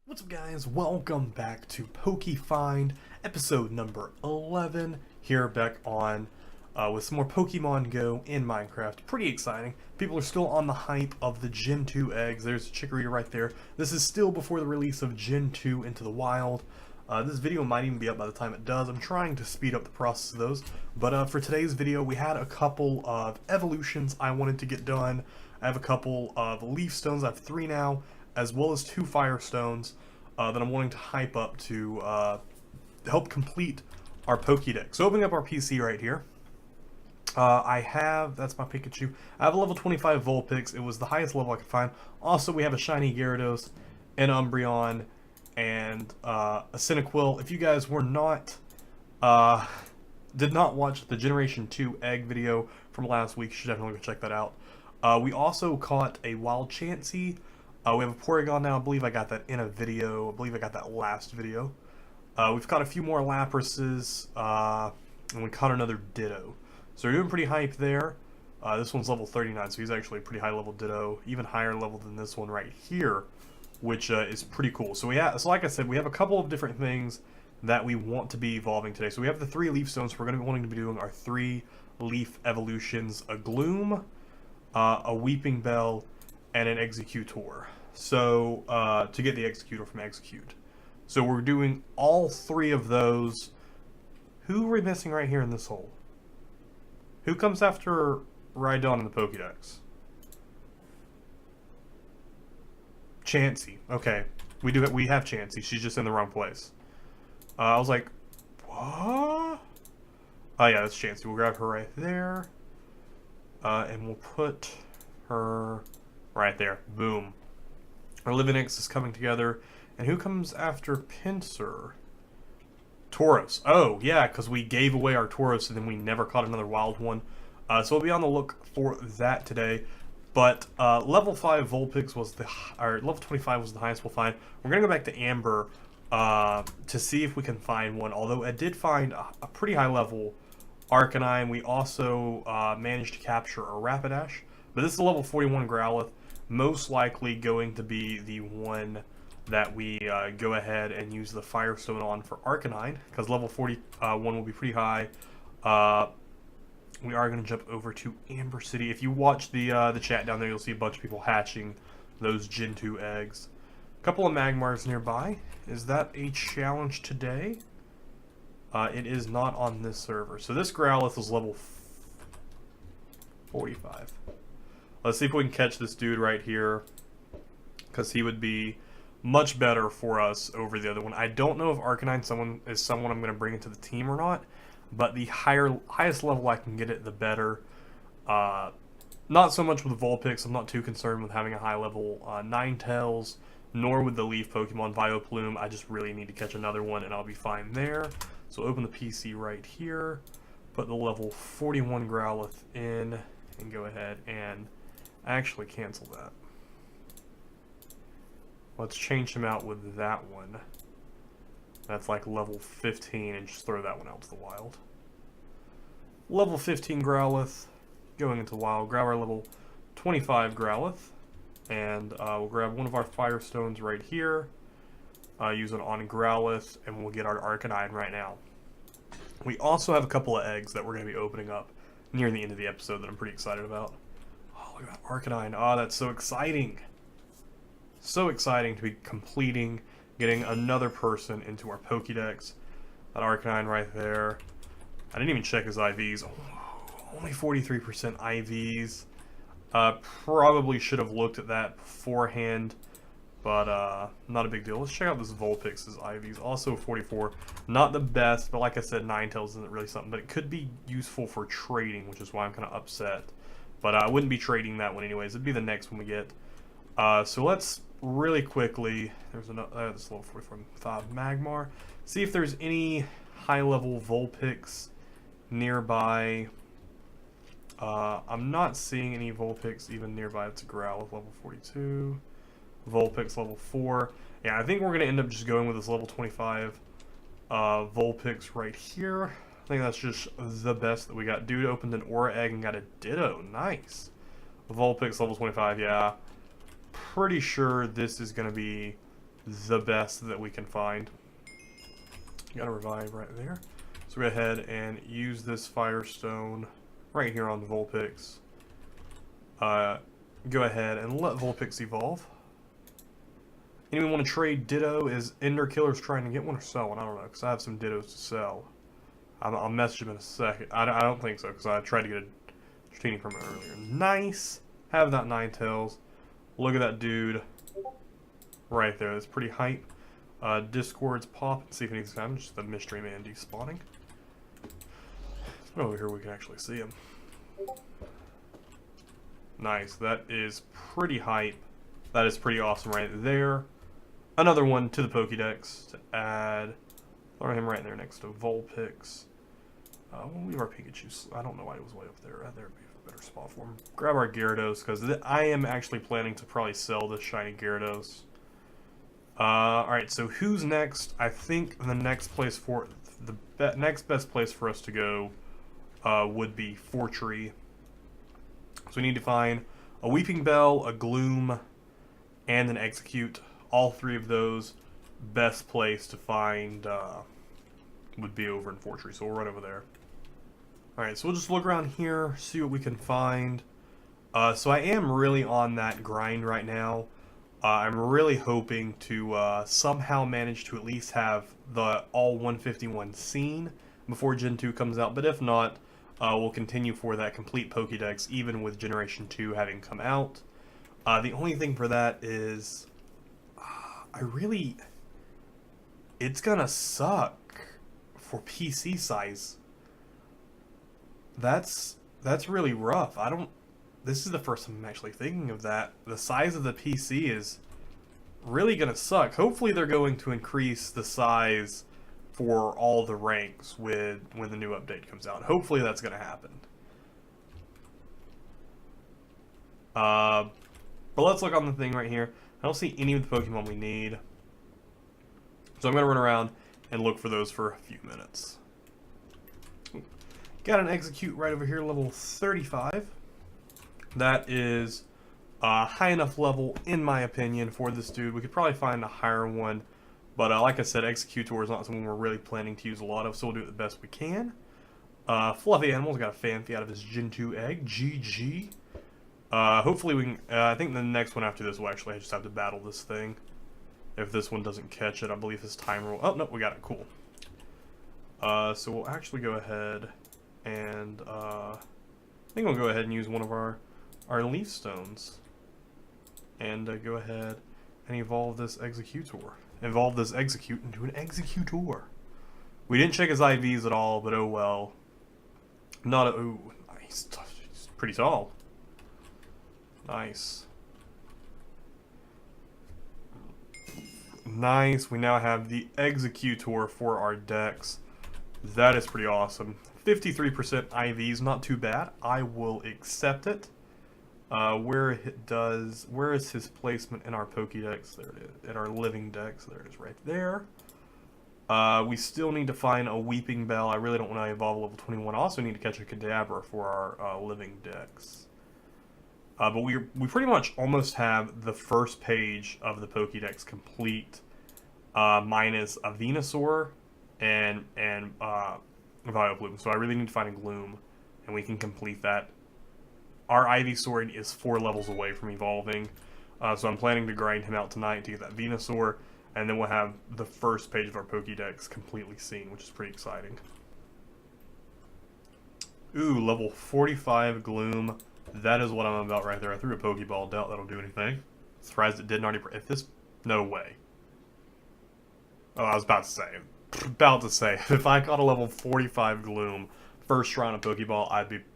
What's up, guys? Welcome back to PokeFind, episode number 11, here back on with some more Pokemon Go in Minecraft. Pretty exciting. People are still on the hype of the Gen 2 eggs. There's a Chikorita right there. This is still before the release of Gen 2 into the wild. This video might even be up by the time it does. I'm trying to speed up the process of those. But for today's video, we had a couple of evolutions I wanted to get done. I have a couple of leaf stones. I have 3 now, as well as 2 Firestones that I'm wanting to hype up to help complete our PokeDex. So opening up our PC right here, that's my Pikachu. I have a level 25 Vulpix. It was the highest level I could find. Also, we have a shiny Gyarados, an Umbreon, and a Cyndaquil. If you guys were not, did not watch the Generation 2 egg video from last week, you should definitely go check that out. We also caught a Wild Chansey. We have a Porygon now. I believe I got that in a video. I believe I got that last video. We've caught a few more Laprases, and we caught another Ditto. So we're doing pretty hype there. This one's level 39, so he's actually a pretty high level Ditto, even higher level than this one right here, which is pretty cool. So like I said, we have a couple of different things that we want to be evolving today. So we have the 3 leaf stones. We're going to be wanting to be doing our 3 leaf evolutions: a Gloom, a Weepinbell, and an Executor. So to get the Executor from Execute. So we're doing all 3 of those. Who are we missing right here in this hole? Who comes after Rhydon in the Pokedex? Chansey. Okay, we have Chansey. She's just in the wrong place. I was like, what? Oh yeah, that's Chansey. We'll grab her right there, and we'll put her right there. Boom. Our Livinix is coming together. And who comes after Pinsir? Tauros. Oh, yeah, because we gave away our Tauros and then we never caught another wild one. So we'll be on the look for that today. But level 5 Vulpix was level 25 was the highest we'll find. We're going to go back to Amber to see if we can find one. Although I did find a pretty high level Arcanine. We also managed to capture a Rapidash. But this is a level 41 Growlithe. Most likely going to be the one that we go ahead and use the Firestone on for Arcanine, because level 41 will be pretty high. We are going to jump over to Amber City. If you watch the chat down there, you'll see a bunch of people hatching those Gen 2 eggs. A couple of Magmars nearby. Is that a challenge today? It is not on this server. So this Growlithe is level 45. Let's see if we can catch this dude right here, because he would be much better for us over the other one. I don't know if Arcanine is someone I'm going to bring into the team or not, but the highest level I can get it, the better. Not so much with Vulpix. I'm not too concerned with having a high level Ninetales, nor with the Leaf Pokemon Vileplume. I just really need to catch another one, and I'll be fine there. So open the PC right here, put the level 41 Growlithe in, and go ahead and actually cancel that. Let's change him out with that one. That's like level 15, and just throw that one out to the wild. Level 15 Growlithe going into the wild. Grab our level 25 Growlithe, and we'll grab one of our Firestones right here. Use it on Growlithe, and we'll get our Arcanine right now. We also have a couple of eggs that we're going to be opening up near the end of the episode that I'm pretty excited about. Oh, look at that Arcanine. Oh, that's so exciting. So exciting to be completing, getting another person into our Pokedex. That Arcanine right there. I didn't even check his IVs. Oh, only 43% IVs. Probably should have looked at that beforehand, but not a big deal. Let's check out this Vulpix's IVs. Also 44. Not the best, but like I said, Ninetales isn't really something, but it could be useful for trading, which is why I'm kind of upset. But I wouldn't be trading that one anyways. It'd be the next one we get. So let's really quickly, there's another, this level 45 Magmar. See if there's any high-level Vulpix nearby. I'm not seeing any Vulpix even nearby. It's a Growlithe level 42. Vulpix level 4. Yeah, I think we're going to end up just going with this level 25 Vulpix right here. I think that's just the best that we got. Dude opened an Aura Egg and got a Ditto. Nice. Vulpix level 25, yeah. Pretty sure this is going to be the best that we can find. Got a revive right there. So go ahead and use this Firestone right here on the Vulpix. Go ahead and let Vulpix evolve. Anyone want to trade Ditto? Is Ender Killer's trying to get one or sell one? I don't know, because I have some Dittos to sell. I'll message him in a second. I don't think so, because I tried to get a Dratini from him earlier. Nice! Have that Ninetales. Look at that dude right there. That's pretty hype. Discord's pop and see if anything's happening. Just the Mystery Man despawning. Over here we can actually see him. Nice. That is pretty hype. That is pretty awesome right there. Another one to the Pokedex to add. Throw him right there next to Vulpix. We'll leave our Pikachu. I don't know why it was way up there. There would be a better spot for him. Grab our Gyarados, because I am actually planning to probably sell this shiny Gyarados. Alright, so who's next? I think the next place for the next best place for us to go would be Fortree. So we need to find a Weepinbell, a Gloom, and an Execute. All three of those, best place to find would be over in Fortree. So we'll run over there. Alright, so we'll just look around here, see what we can find. So I am really on that grind right now. I'm really hoping to somehow manage to at least have the all 151 seen before Gen 2 comes out. But if not, we'll continue for that complete Pokédex, even with Generation 2 having come out. The only thing for that is, it's gonna suck for PC size. That's really rough. This is the first time I'm actually thinking of that. The size of the PC is really gonna suck. Hopefully they're going to increase the size for all the ranks when the new update comes out. Hopefully that's gonna happen. But let's look on the thing right here. I don't see any of the Pokemon we need. So I'm gonna run around and look for those for a few minutes. Got an Execute right over here, level 35. That is a high enough level, in my opinion, for this dude. We could probably find a higher one, but like I said, Executor is not something we're really planning to use a lot of, so we'll do it the best we can. Fluffy Animal's got a Phanpy out of his Gen 2 egg. GG. Hopefully we can... I think the next one after this will actually just have to battle this thing. If this one doesn't catch it, I believe this timer will... Oh, no, we got it. Cool. So we'll actually go ahead and... I think we'll go ahead and use one of our Leaf Stones. And go ahead and evolve this Executor. Evolve this Execute into an Executor. We didn't check his IVs at all, but oh well. Not a... Ooh, nice. He's pretty tall. Nice. Nice. We now have the Executor for our Dex. That is pretty awesome. 53% IVs, not too bad. I will accept it. Where is his placement in our Pokédex? There it is. In our living dex. There it is right there. We still need to find a Weepinbell. I really don't want to evolve level 21. I also need to catch a Kadabra for our living dex. But we pretty much almost have the first page of the Pokédex complete, minus a Venusaur and Vileplume. So I really need to find a Gloom, and we can complete that. Our Ivysaur is 4 levels away from evolving, so I'm planning to grind him out tonight to get that Venusaur, and then we'll have the first page of our Pokédex completely seen, which is pretty exciting. Ooh, level 45 Gloom. That is what I'm about right there. I threw a Pokeball. Doubt that'll do anything. Surprised it didn't already. If this, no way. Oh, I was about to say. If I caught a level 45 Gloom first round of Pokeball,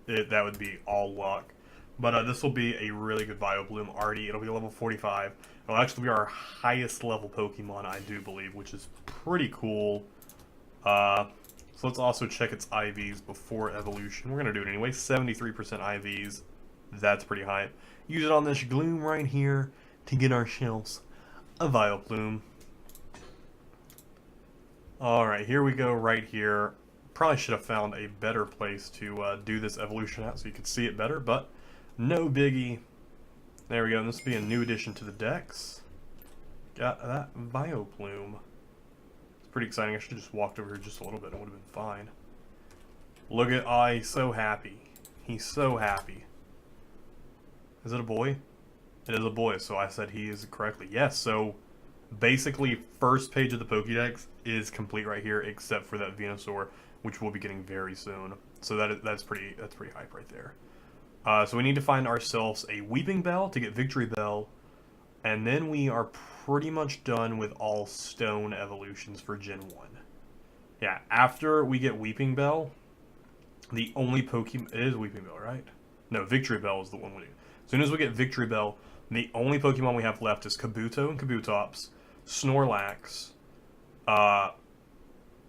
that would be all luck. But this will be a really good Vileplume already. It'll be level 45. It'll actually be our highest level Pokemon, I do believe, which is pretty cool. So let's also check its IVs before evolution. We're going to do it anyway. 73% IVs. That's pretty high. Use it on this Gloom right here to get ourselves a Vileplume. Alright, here we go right here. Probably should have found a better place to do this evolution at so you could see it better, but no biggie. There we go, and this will be a new addition to the Dex. got that Bioplume. It's pretty exciting. I should have just walked over here just a little bit. It would have been fine. Look at, oh, he's so happy. He's so happy. Is it a boy? It is a boy, so I said he is correctly. Yes, so basically first page of the Pokédex is complete right here, except for that Venusaur, which we'll be getting very soon. So that's pretty hype right there. So we need to find ourselves a Weepinbell to get Victory Bell, and then we are pretty much done with all stone evolutions for Gen 1. Yeah, after we get Weepinbell, the only Pokemon... It is Weepinbell, right? No, Victory Bell is the one we do. As soon as we get Victory Bell, the only Pokemon we have left is Kabuto and Kabutops, Snorlax.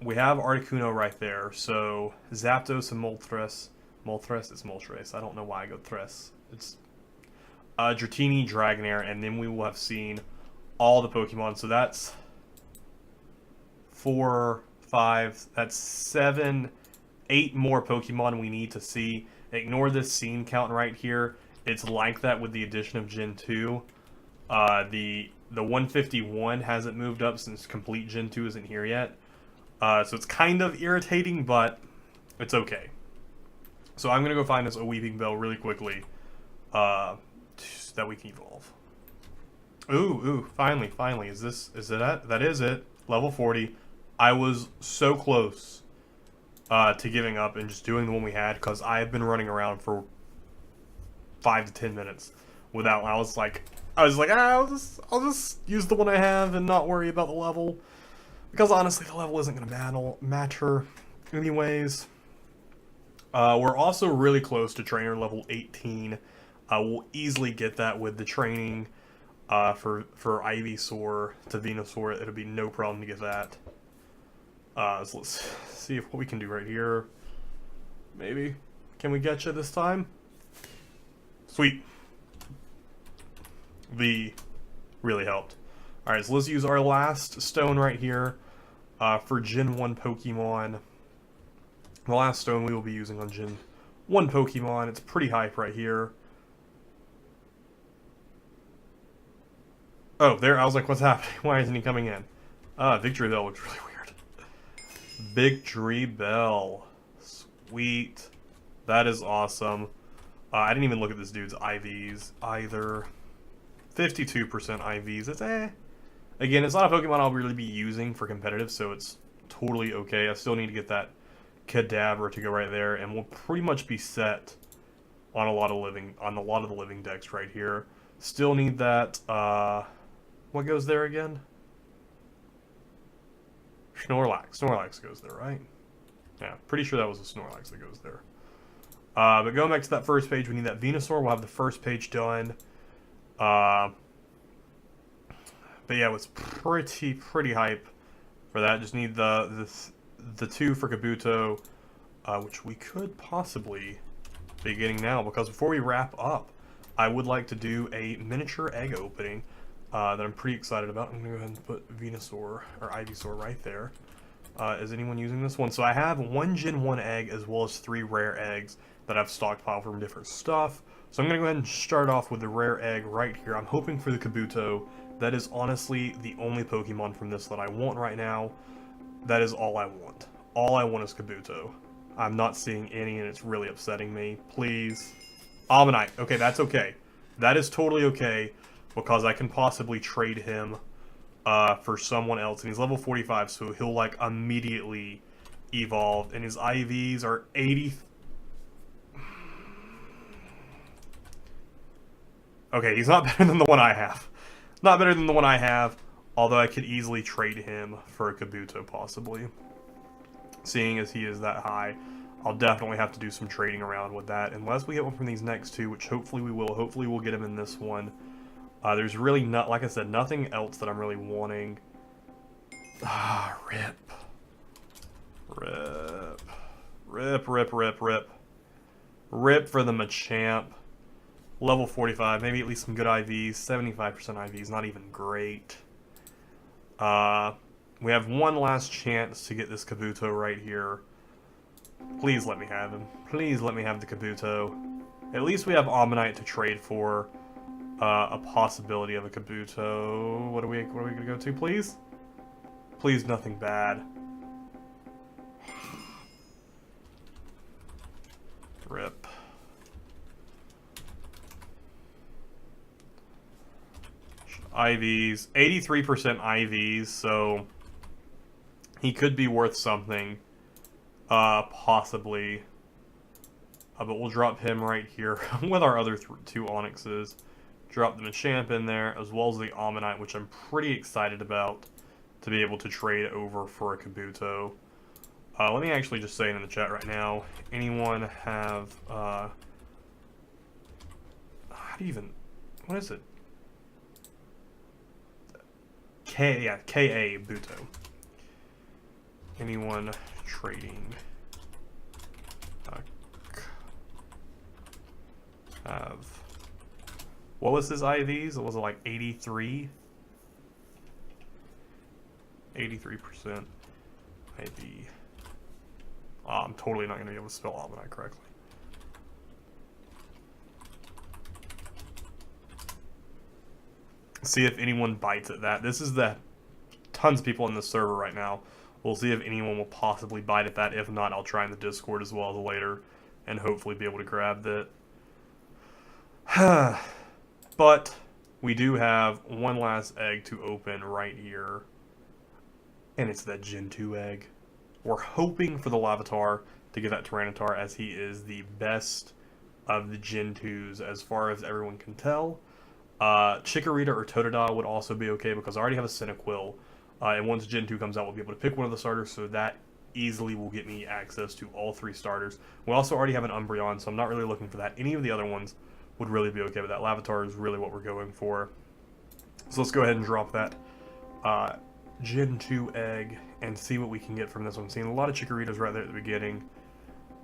We have Articuno right there, so Zapdos and Moltres. Moltres is Moltres. I don't know why I go Thres. It's Dratini, Dragonair, and then we will have seen all the Pokemon. So that's 4, 5, that's 7, 8 more Pokemon we need to see. Ignore this scene count right here. It's like that with the addition of Gen 2. The 151 hasn't moved up since complete Gen 2 isn't here yet. So it's kind of irritating, but it's okay. So I'm going to go find us a Weepinbell really quickly that we can evolve. Ooh, finally. Is it it? That is it. Level 40. I was so close to giving up and just doing the one we had, because I have been running around for 5 to 10 minutes without. I was like, I'll just use the one I have and not worry about the level, because honestly, the level isn't going to matter anyways. We're also really close to trainer level 18. We'll easily get that with the training for Ivysaur to Venusaur. It'll be no problem to get that. So let's see what we can do right here. Maybe. Can we get you this time? Sweet. V really helped. Alright, so let's use our last stone right here for Gen 1 Pokemon. The last stone we will be using on Gen 1 Pokemon. It's pretty hype right here. Oh, there, I was like, what's happening? Why isn't he coming in? Victory Bell looks really weird. Victory Bell. Sweet. That is awesome. I didn't even look at this dude's IVs either. 52% IVs. It's Again, it's not a Pokemon I'll really be using for competitive, so it's totally okay. I still need to get that Kadabra to go right there, and we'll pretty much be set on a lot of the living decks right here. Still need that. What goes there again? Snorlax. Snorlax goes there, right? Yeah, pretty sure that was a Snorlax that goes there. But going back to that first page, we need that Venusaur. We'll have the first page done. But yeah, it was pretty hype for that. Just need the 2 for Kabuto, which we could possibly be getting now, because before we wrap up, I would like to do a miniature egg opening that I'm pretty excited about. I'm going to go ahead and put Venusaur, or Ivysaur, right there. Is anyone using this one? So I have 1 Gen 1 egg as well as 3 rare eggs that I've stockpiled from different stuff. So I'm going to go ahead and start off with the rare egg right here. I'm hoping for the Kabuto. That is honestly the only Pokemon from this that I want right now. That is all I want. All I want is Kabuto. I'm not seeing any, and it's really upsetting me. Please. Ammonite. Okay, that's okay. That is totally okay, because I can possibly trade him for someone else. And he's level 45, so he'll, like, immediately evolve. And his IVs are 80... Okay, he's not better than the one I have. Not better than the one I have, although I could easily trade him for a Kabuto, possibly. Seeing as he is that high, I'll definitely have to do some trading around with that, unless we get one from these next 2, which hopefully we will. Hopefully we'll get him in this one. There's really not, like I said, nothing else that I'm really wanting. Ah, rip. Rip. Rip, rip, rip, rip. Rip for the Machamp. Level 45, maybe at least some good IVs. 75% IVs, not even great. We have one last chance to get this Kabuto right here. Please let me have him. Please let me have the Kabuto. At least we have Ammonite to trade for. a possibility of a Kabuto. What are we gonna go to, please? Please, nothing bad. Rip. IVs, 83% IVs, so he could be worth something, possibly. But we'll drop him right here with our other two Onyxes. Drop the Machamp in there, as well as the Ammonite, which I'm pretty excited about to be able to trade over for a Kabuto. Let me actually just say it in the chat right now. Anyone have, how do you even, what is it? K.A. Buto. Anyone trading? Have. What was his IVs? Was it like 83? 83% IV. Oh, I'm totally not going to be able to spell Almanac correctly. See if anyone bites at that. This is the tons of people in the server right now. We'll see if anyone will possibly bite at that. If not, I'll try in the Discord as well as later and hopefully be able to grab that. But we do have one last egg to open right here. And it's that Gen 2 egg. We're hoping for the Larvitar to get that Tyranitar, as he is the best of the Gen 2s as far as everyone can tell. Chikorita or Totodile would also be okay because I already have a Cyndaquil. And once Gen 2 comes out, we'll be able to pick one of the starters, so that easily will get me access to all three starters. We also already have an Umbreon, so I'm not really looking for that. Any of the other ones would really be okay, but that Larvitar is really what we're going for. So let's go ahead and drop that Gen 2 egg and see what we can get from this one. Seeing a lot of Chikoritas right there at the beginning.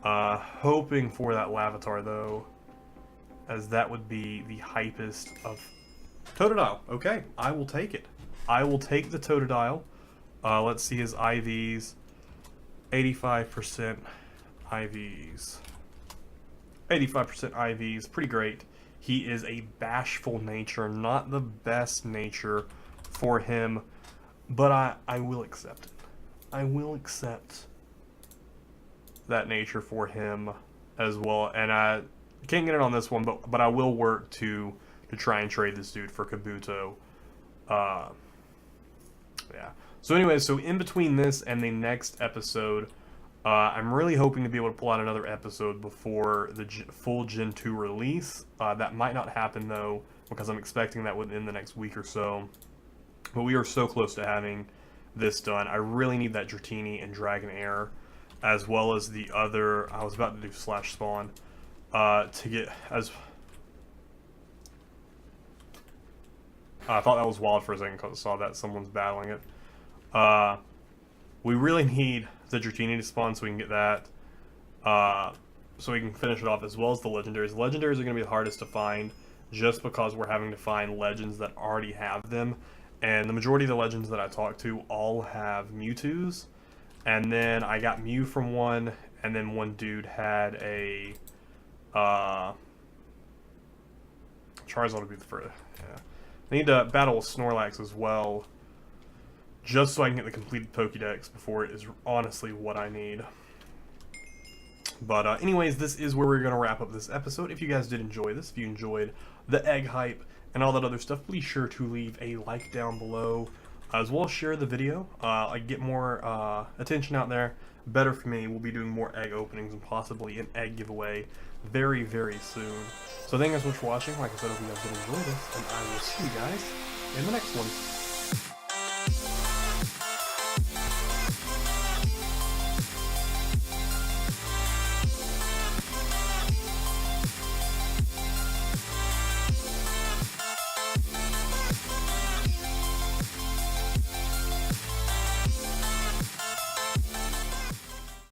Hoping for that Larvitar, though, as that would be the hypest of Totodile. Okay, I will take it. I will take the Totodile. Let's see his IVs. 85% IVs. 85% IVs, pretty great. He is a bashful nature, not the best nature for him, but I will accept it. I will accept that nature for him as well, and I can't get it on this one, but I will work to try and trade this dude for Kabuto. Yeah. So anyway, so in between this and the next episode, I'm really hoping to be able to pull out another episode before the full Gen 2 release. That might not happen, though, because I'm expecting that within the next week or so. But we are so close to having this done. I really need that Dratini and Dragonair, as well as the other... I was about to do Slash Spawn, to get as... I thought that was wild for a second because I saw that someone's battling it. We really need the Dratini to spawn so we can get that. So we can finish it off, as well as the Legendaries. The Legendaries are going to be the hardest to find just because we're having to find Legends that already have them. And the majority of the Legends that I talked to all have Mewtwo's. And then I got Mew from one, and then one dude had a... Charizard would be the first. Yeah. I need to battle with Snorlax as well, just so I can get the completed PokeDex before it is honestly what I need. But anyways, this is where we're going to wrap up this episode. If you guys did enjoy this, if you enjoyed the egg hype and all that other stuff, please sure to leave a like down below, as well as share the video. I get more attention out there. Better for me. We'll be doing more egg openings and possibly an egg giveaway very, very soon. So thank you guys so much for watching. Like I said, I hope you guys did enjoy this, and I will see you guys in the next one.